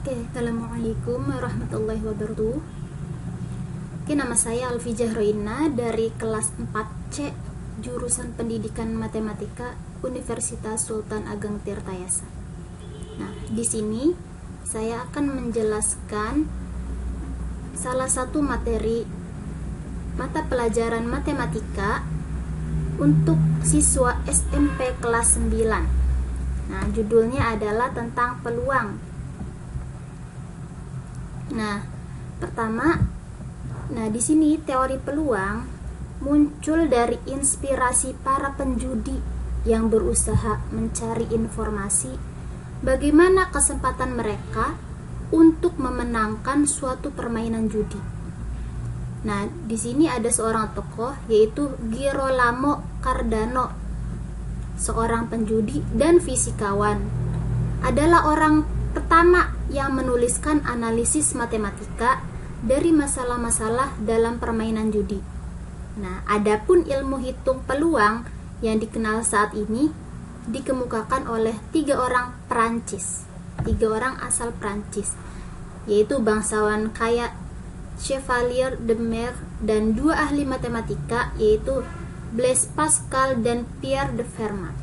Assalamualaikum warahmatullahi wabarakatuh. Nama saya Alfi Jahroina dari kelas 4C jurusan Pendidikan Matematika Universitas Sultan Ageng Tirtayasa. Nah, di sini saya akan menjelaskan salah satu materi mata pelajaran matematika untuk siswa SMP kelas 9. Nah, judulnya adalah tentang peluang. Nah, pertama, di sini teori peluang muncul dari inspirasi para penjudi yang berusaha mencari informasi bagaimana kesempatan mereka untuk memenangkan suatu permainan judi. Nah, di sini ada seorang tokoh yaitu Girolamo Cardano, seorang penjudi dan fisikawan. Adalah orang pertama yang menuliskan analisis matematika dari masalah-masalah dalam permainan judi. Nah, adapun ilmu hitung peluang yang dikenal saat ini dikemukakan oleh 3 orang Perancis, 3 orang asal Perancis, yaitu bangsawan kaya Chevalier de Mer dan 2 ahli matematika yaitu Blaise Pascal dan Pierre de Fermat.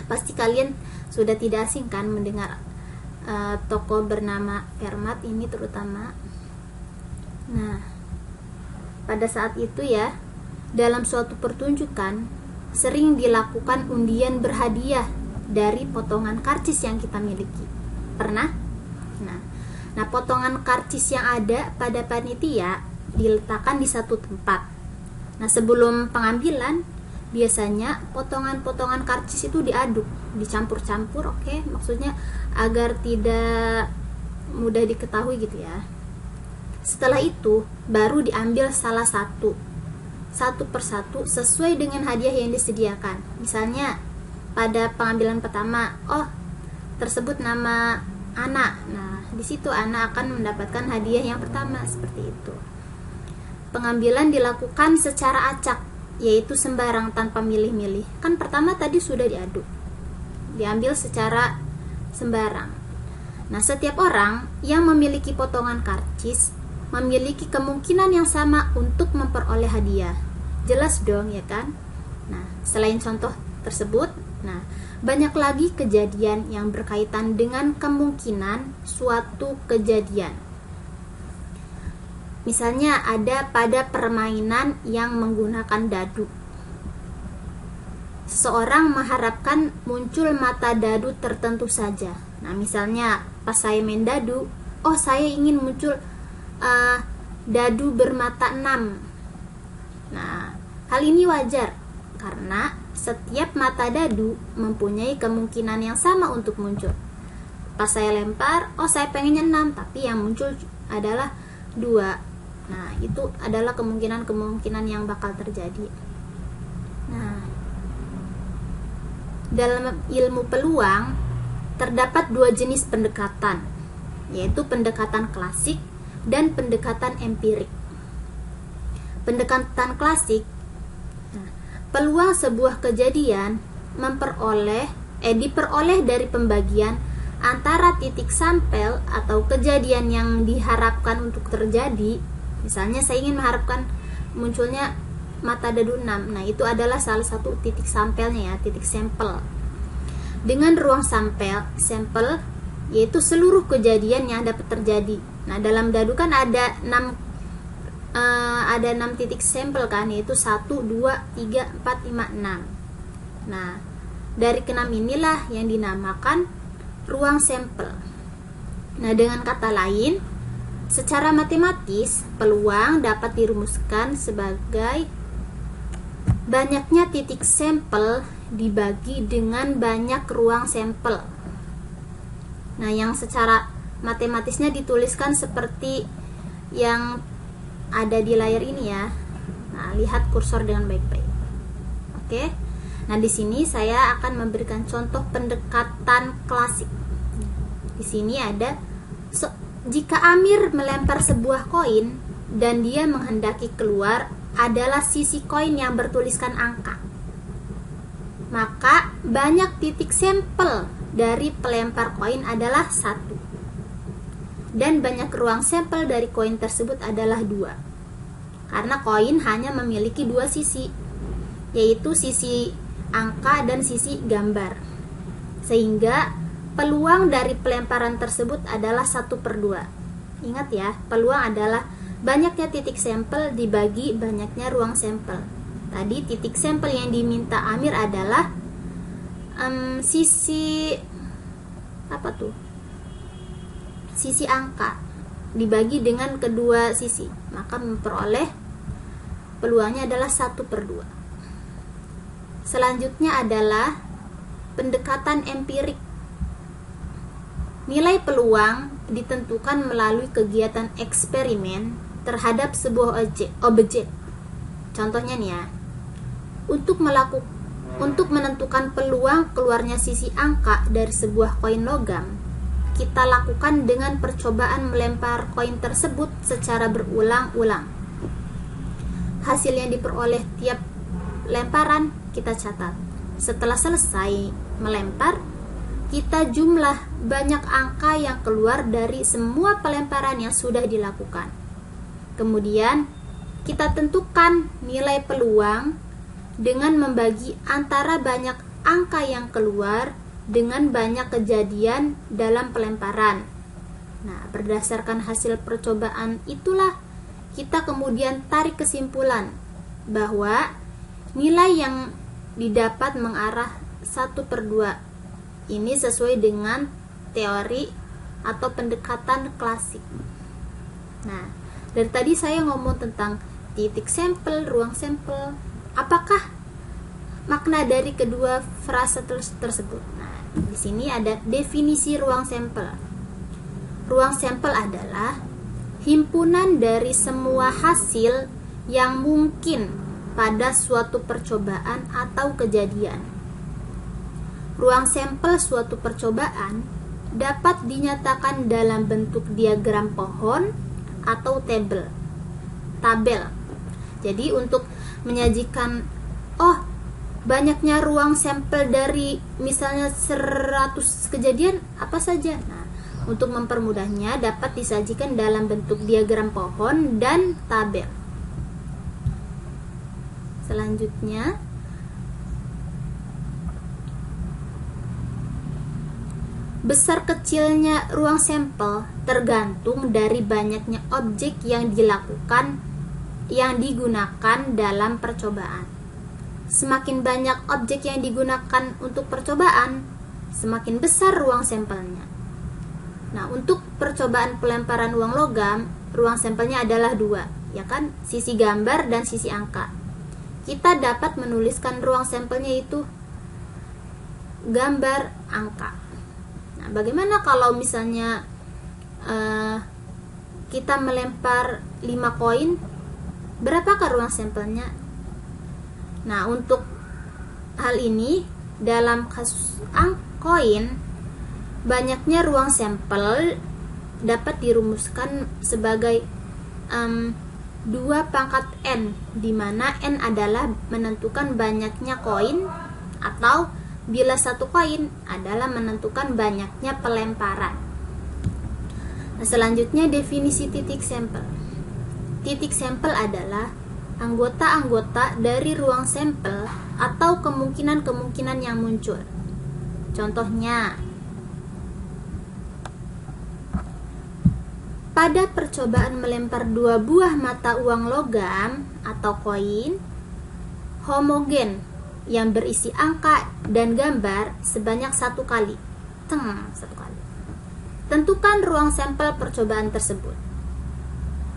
Pasti kalian sudah tidak asing kan mendengar tokoh bernama Fermat ini terutama. Nah, pada saat itu ya, dalam suatu pertunjukan sering dilakukan undian berhadiah dari potongan karcis yang kita miliki. Pernah? Nah, potongan karcis yang ada pada panitia diletakkan di satu tempat. Nah, sebelum pengambilan biasanya potongan-potongan karcis itu diaduk, dicampur-campur, maksudnya agar tidak mudah diketahui gitu ya. Setelah itu baru diambil salah satu persatu sesuai dengan hadiah yang disediakan. Misalnya pada pengambilan pertama, tersebut nama Ana. Nah, di situ Ana akan mendapatkan hadiah yang pertama, seperti itu. Pengambilan dilakukan secara acak, yaitu sembarang tanpa milih-milih. Kan pertama tadi sudah diaduk, diambil secara sembarang. Nah, setiap orang yang memiliki potongan karcis memiliki kemungkinan yang sama untuk memperoleh hadiah. Jelas dong ya kan? Nah, selain contoh tersebut, banyak lagi kejadian yang berkaitan dengan kemungkinan suatu kejadian. Misalnya ada pada permainan yang menggunakan dadu. Seseorang mengharapkan muncul mata dadu tertentu saja. Nah, misalnya pas saya main dadu, saya ingin muncul dadu bermata 6. Nah, hal ini wajar karena setiap mata dadu mempunyai kemungkinan yang sama untuk muncul. Pas saya lempar, saya pengennya 6, tapi yang muncul adalah 2. Nah, itu adalah kemungkinan yang bakal terjadi. Nah, dalam ilmu peluang terdapat 2 jenis pendekatan, yaitu pendekatan klasik dan pendekatan empirik. Pendekatan klasik, peluang sebuah kejadian diperoleh dari pembagian antara titik sampel atau kejadian yang diharapkan untuk terjadi. Misalnya saya ingin mengharapkan munculnya mata dadu 6. Nah, itu adalah salah satu titik sampelnya ya, titik sampel. Dengan ruang sampel yaitu seluruh kejadian yang dapat terjadi. Nah, dalam dadu kan ada 6 titik sampel kan, yaitu 1, 2, 3, 4, 5, 6. Nah, dari ke-6 inilah yang dinamakan ruang sampel. Nah, dengan kata lain, secara matematis, peluang dapat dirumuskan sebagai banyaknya titik sampel dibagi dengan banyak ruang sampel. Nah, yang secara matematisnya dituliskan seperti yang ada di layar ini ya. Nah, lihat kursor dengan baik-baik. Oke. Nah, di sini saya akan memberikan contoh pendekatan klasik. Di sini ada jika Amir melempar sebuah koin dan dia menghendaki keluar adalah sisi koin yang bertuliskan angka, maka banyak titik sampel dari pelempar koin adalah 1. dan banyak ruang sampel dari koin tersebut adalah 2. Karena koin hanya memiliki 2 sisi, yaitu sisi angka dan sisi gambar. Sehingga peluang dari pelemparan tersebut adalah 1/2. Ingat ya, peluang adalah banyaknya titik sampel dibagi banyaknya ruang sampel. Tadi titik sampel yang diminta Amir adalah sisi sisi angka dibagi dengan kedua sisi, maka memperoleh peluangnya adalah 1/2. Selanjutnya adalah pendekatan empirik. Nilai peluang ditentukan melalui kegiatan eksperimen terhadap sebuah objek. Contohnya nih ya, untuk menentukan peluang keluarnya sisi angka dari sebuah koin logam, kita lakukan dengan percobaan melempar koin tersebut secara berulang-ulang. Hasil yang diperoleh tiap lemparan kita catat. Setelah selesai melempar, kita jumlah banyak angka yang keluar dari semua pelemparan yang sudah dilakukan. Kemudian kita tentukan nilai peluang dengan membagi antara banyak angka yang keluar dengan banyak kejadian dalam pelemparan. Nah, berdasarkan hasil percobaan itulah kita kemudian tarik kesimpulan bahwa nilai yang didapat mengarah 1/2. Ini sesuai dengan teori atau pendekatan klasik. Nah, dari tadi saya ngomong tentang titik sampel, ruang sampel. Apakah makna dari kedua frase tersebut? Nah, di sini ada definisi ruang sampel. Ruang sampel adalah himpunan dari semua hasil yang mungkin pada suatu percobaan atau kejadian. Ruang sampel suatu percobaan dapat dinyatakan dalam bentuk diagram pohon atau tabel. Jadi untuk menyajikan banyaknya ruang sampel dari misalnya 100 kejadian apa saja. Nah, untuk mempermudahnya dapat disajikan dalam bentuk diagram pohon dan tabel. Selanjutnya, besar kecilnya ruang sampel tergantung dari banyaknya objek yang digunakan dalam percobaan. Semakin banyak objek yang digunakan untuk percobaan, semakin besar ruang sampelnya. Nah, untuk percobaan pelemparan uang logam, ruang sampelnya adalah 2, ya kan? Sisi gambar dan sisi angka. Kita dapat menuliskan ruang sampelnya itu gambar angka. Nah, bagaimana kalau misalnya kita melempar 5 koin, berapakah ruang sampelnya? Nah, untuk hal ini dalam kasus koin, banyaknya ruang sampel dapat dirumuskan sebagai 2 pangkat N, di mana N adalah menentukan banyaknya koin, atau bila satu koin adalah menentukan banyaknya pelemparan. Nah, selanjutnya definisi titik sampel. Titik sampel adalah anggota-anggota dari ruang sampel atau kemungkinan-kemungkinan yang muncul. Contohnya, pada percobaan melempar 2 buah mata uang logam atau koin homogen yang berisi angka dan gambar sebanyak 1 kali. 1 kali. Tentukan ruang sampel percobaan tersebut.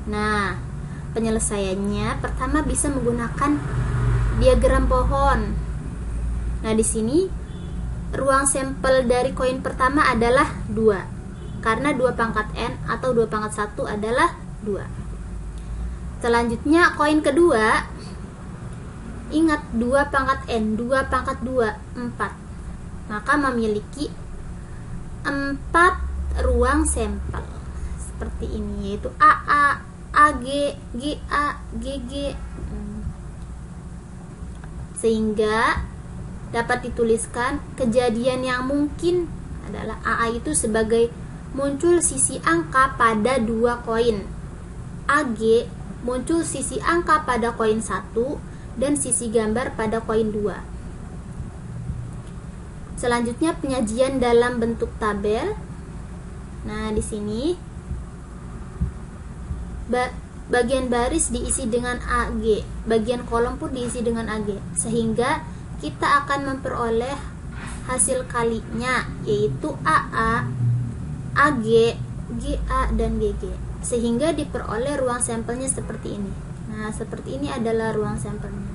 Nah, penyelesaiannya pertama bisa menggunakan diagram pohon. Nah, di sini ruang sampel dari koin pertama adalah 2. Karena 2 pangkat N atau 2 pangkat 1 adalah 2. Selanjutnya koin kedua, ingat 2 pangkat N, 2 pangkat 2, 4. Maka memiliki 4 ruang sampel seperti ini, yaitu AA, AG, GA, GG. Sehingga dapat dituliskan kejadian yang mungkin adalah AA itu sebagai muncul sisi angka pada 2 koin. AG muncul sisi angka pada koin 1 dan sisi gambar pada koin 2. Selanjutnya penyajian dalam bentuk tabel. Nah, di sini bagian baris diisi dengan AG, bagian kolom pun diisi dengan AG, sehingga kita akan memperoleh hasil kalinya, yaitu AA, AG, GA, dan GG, sehingga diperoleh ruang sampelnya seperti ini. Nah, seperti ini adalah ruang sampelnya,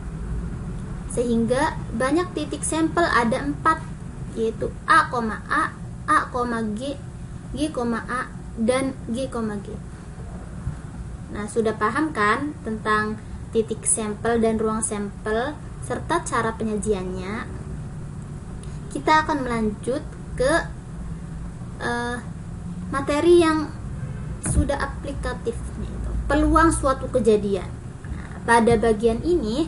sehingga banyak titik sampel ada 4, yaitu A, A, G, G, A, dan G, G. Nah, sudah paham kan tentang titik sampel dan ruang sampel serta cara penyajiannya? Kita akan melanjut ke materi yang sudah aplikatif, yaitu peluang suatu kejadian. Nah, pada bagian ini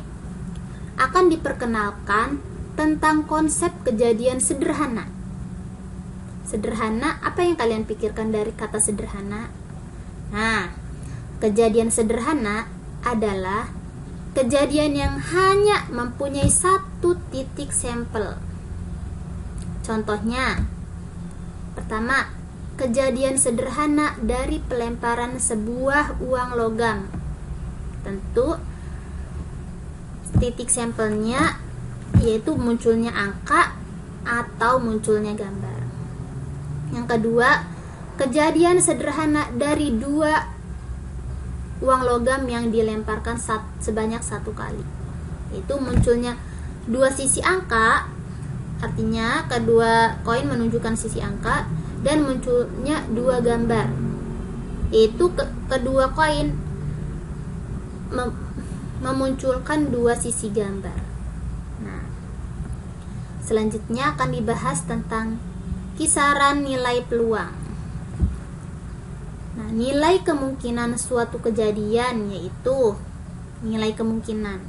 akan diperkenalkan tentang konsep kejadian sederhana. Sederhana, apa yang kalian pikirkan dari kata sederhana? Nah, kejadian sederhana adalah kejadian yang hanya mempunyai satu titik sampel. Contohnya, pertama, kejadian sederhana dari pelemparan sebuah uang logam. Tentu titik sampelnya yaitu munculnya angka atau munculnya gambar. Yang kedua, kejadian sederhana dari 2 uang logam yang dilemparkan sebanyak 1 kali, itu munculnya 2 sisi angka, artinya kedua koin menunjukkan sisi angka, dan munculnya 2 gambar, yaitu kedua koin memunculkan 2 sisi gambar. Nah, selanjutnya akan dibahas tentang kisaran nilai peluang. Nah, nilai kemungkinan suatu kejadian yaitu nilai kemungkinan,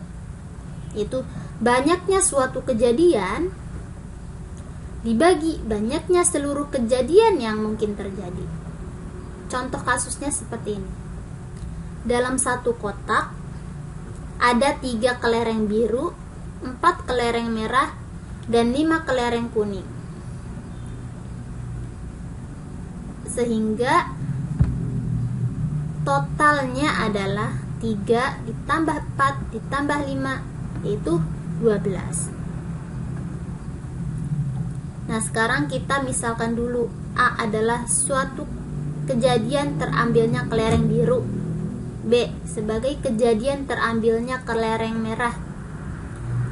yaitu banyaknya suatu kejadian dibagi banyaknya seluruh kejadian yang mungkin terjadi. Contoh kasusnya seperti ini. Dalam satu kotak ada 3 kelereng biru, 4 kelereng merah, dan 5 kelereng kuning. Sehingga totalnya adalah 3 ditambah 4 ditambah 5, yaitu 12. Nah, sekarang kita misalkan dulu A adalah suatu kejadian terambilnya kelereng biru, B sebagai kejadian terambilnya kelereng merah,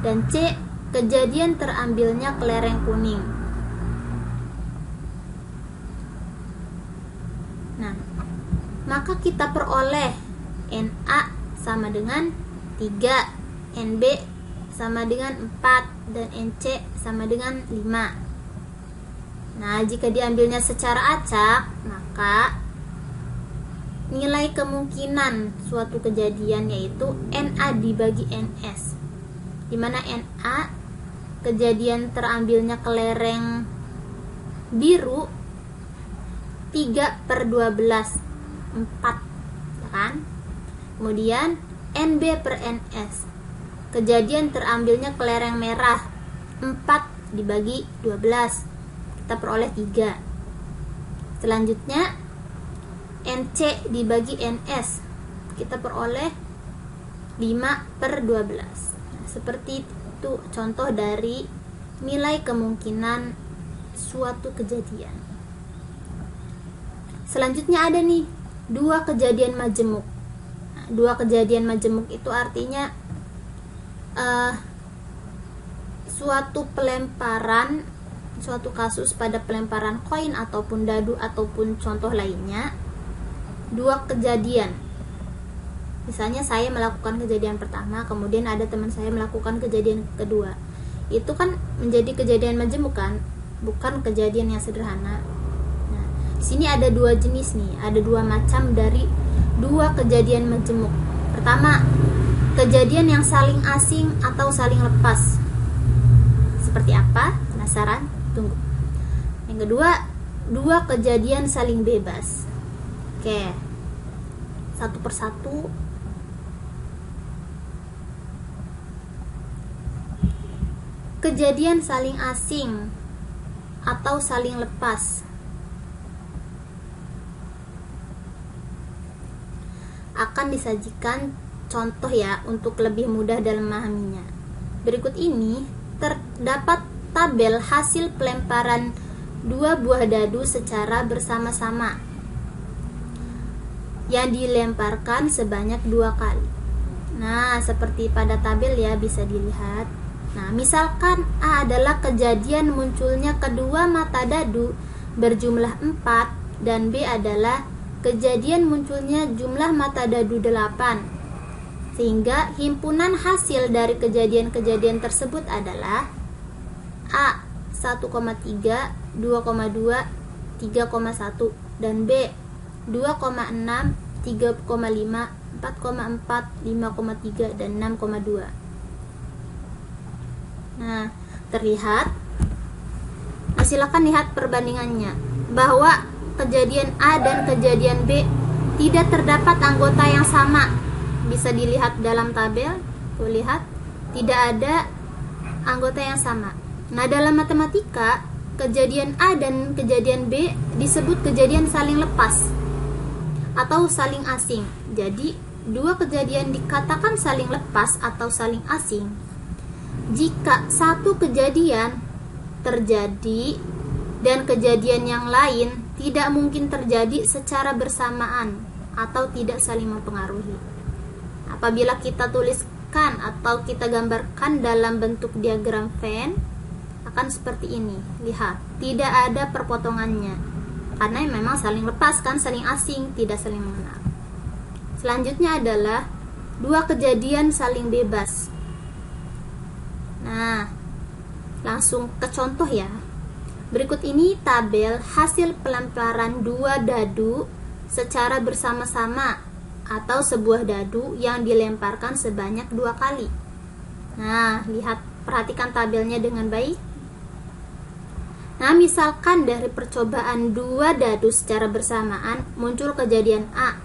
dan C kejadian terambilnya kelereng kuning. Nah, maka kita peroleh NA sama dengan 3, NB sama dengan 4, dan NC sama dengan 5. Nah, jika diambilnya secara acak, maka nilai kemungkinan suatu kejadian yaitu NA dibagi NS, di mana NA kejadian terambilnya kelereng biru 3/12, 4, ya kan? Kemudian NB per NS kejadian terambilnya kelereng merah 4 dibagi 12, kita peroleh 3. Selanjutnya NC dibagi NS, kita peroleh 5/12. Nah, seperti itu contoh dari nilai kemungkinan suatu kejadian. Selanjutnya ada nih 2 kejadian majemuk. Nah, 2 kejadian majemuk itu artinya suatu pelemparan, suatu kasus pada pelemparan koin ataupun dadu ataupun contoh lainnya, 2 kejadian. Misalnya saya melakukan kejadian pertama, kemudian ada teman saya melakukan kejadian kedua. Itu kan menjadi kejadian majemuk kan, bukan kejadian yang sederhana. Nah, di sini ada 2 jenis nih, ada 2 macam dari 2 kejadian majemuk. Pertama, kejadian yang saling asing atau saling lepas. Seperti apa? Penasaran? Tunggu. Yang kedua, dua kejadian saling bebas. Oke, satu persatu. Kejadian saling asing atau saling lepas akan disajikan contoh ya untuk lebih mudah dalam memahaminya. Berikut ini terdapat tabel hasil pelemparan dua buah dadu secara bersama-sama yang dilemparkan sebanyak 2 kali. Nah, seperti pada tabel ya, bisa dilihat. Nah, misalkan A adalah kejadian munculnya kedua mata dadu berjumlah 4 dan B adalah kejadian munculnya jumlah mata dadu 8. Sehingga himpunan hasil dari kejadian-kejadian tersebut adalah A 1,3, 2,2, 3,1 dan B 2,6, 3,5, 4,4, 5,3 dan 6,2. Nah, terlihat. Nah, silakan lihat perbandingannya bahwa kejadian A dan kejadian B tidak terdapat anggota yang sama. Bisa dilihat dalam tabel. Tuh, lihat, tidak ada anggota yang sama. Nah, dalam matematika, kejadian A dan kejadian B disebut kejadian saling lepas atau saling asing. Jadi, dua kejadian dikatakan saling lepas atau saling asing jika satu kejadian terjadi dan kejadian yang lain tidak mungkin terjadi secara bersamaan atau tidak saling mempengaruhi. Apabila kita tuliskan atau kita gambarkan dalam bentuk diagram Venn, akan seperti ini. Lihat, tidak ada perpotongannya karena memang saling lepas kan, saling asing, tidak saling mengenal. Selanjutnya adalah dua kejadian saling bebas. Nah, langsung ke contoh ya. Berikut ini tabel hasil pelemparan dua dadu secara bersama-sama atau sebuah dadu yang dilemparkan sebanyak 2 kali. Nah, lihat, perhatikan tabelnya dengan baik. Nah, misalkan dari percobaan dua dadu secara bersamaan muncul kejadian A,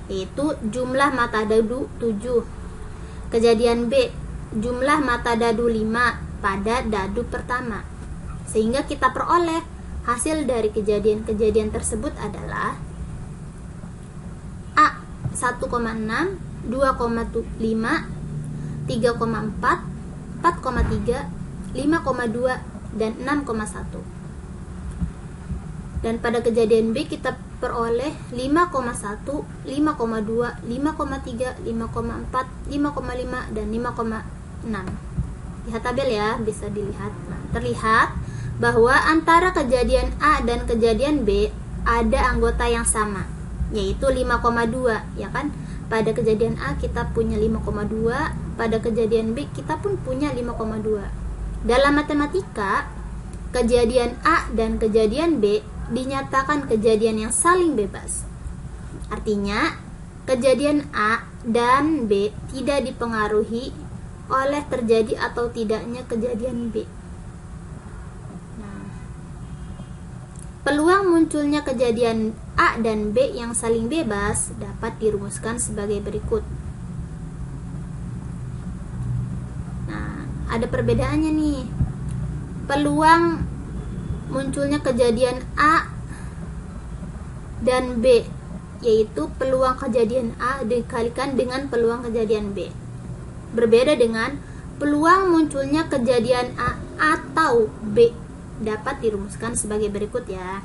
yaitu jumlah mata dadu 7. Kejadian B, jumlah mata dadu 5 pada dadu pertama. Sehingga kita peroleh hasil dari kejadian-kejadian tersebut adalah A 1,6, 2,5, 3,4, 4,3, 5,2 dan 6,1. Dan pada kejadian B kita peroleh 5,1, 5,2, 5,3, 5,4, 5,5 dan 5,6. Lihat tabel ya, bisa dilihat. Nah, terlihat bahwa antara kejadian A dan kejadian B ada anggota yang sama, yaitu 5,2, ya kan? Pada kejadian A kita punya 5,2, pada kejadian B kita pun punya 5,2. Dalam matematika, kejadian A dan kejadian B dinyatakan kejadian yang saling bebas. Artinya, kejadian A dan B tidak dipengaruhi oleh terjadi atau tidaknya kejadian B. Nah, peluang munculnya kejadian A dan B yang saling bebas dapat dirumuskan sebagai berikut. Nah, ada perbedaannya nih. Peluang munculnya kejadian A dan B, yaitu peluang kejadian A dikalikan dengan peluang kejadian B. Berbeda dengan peluang munculnya kejadian A atau B, dapat dirumuskan sebagai berikut ya.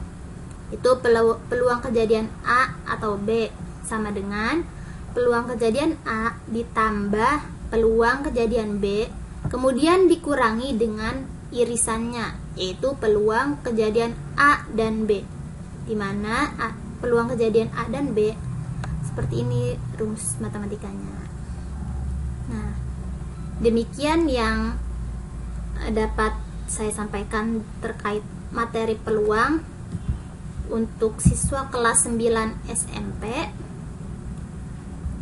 Itu peluang kejadian A atau B sama dengan peluang kejadian A ditambah peluang kejadian B, kemudian dikurangi dengan irisannya, yaitu peluang kejadian A dan B, di mana peluang kejadian A dan B seperti ini rumus matematikanya. Nah, demikian yang dapat saya sampaikan terkait materi peluang untuk siswa kelas 9 SMP.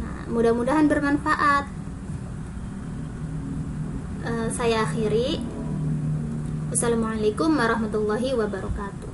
Nah, mudah-mudahan bermanfaat. Saya akhiri. Wassalamualaikum warahmatullahi wabarakatuh.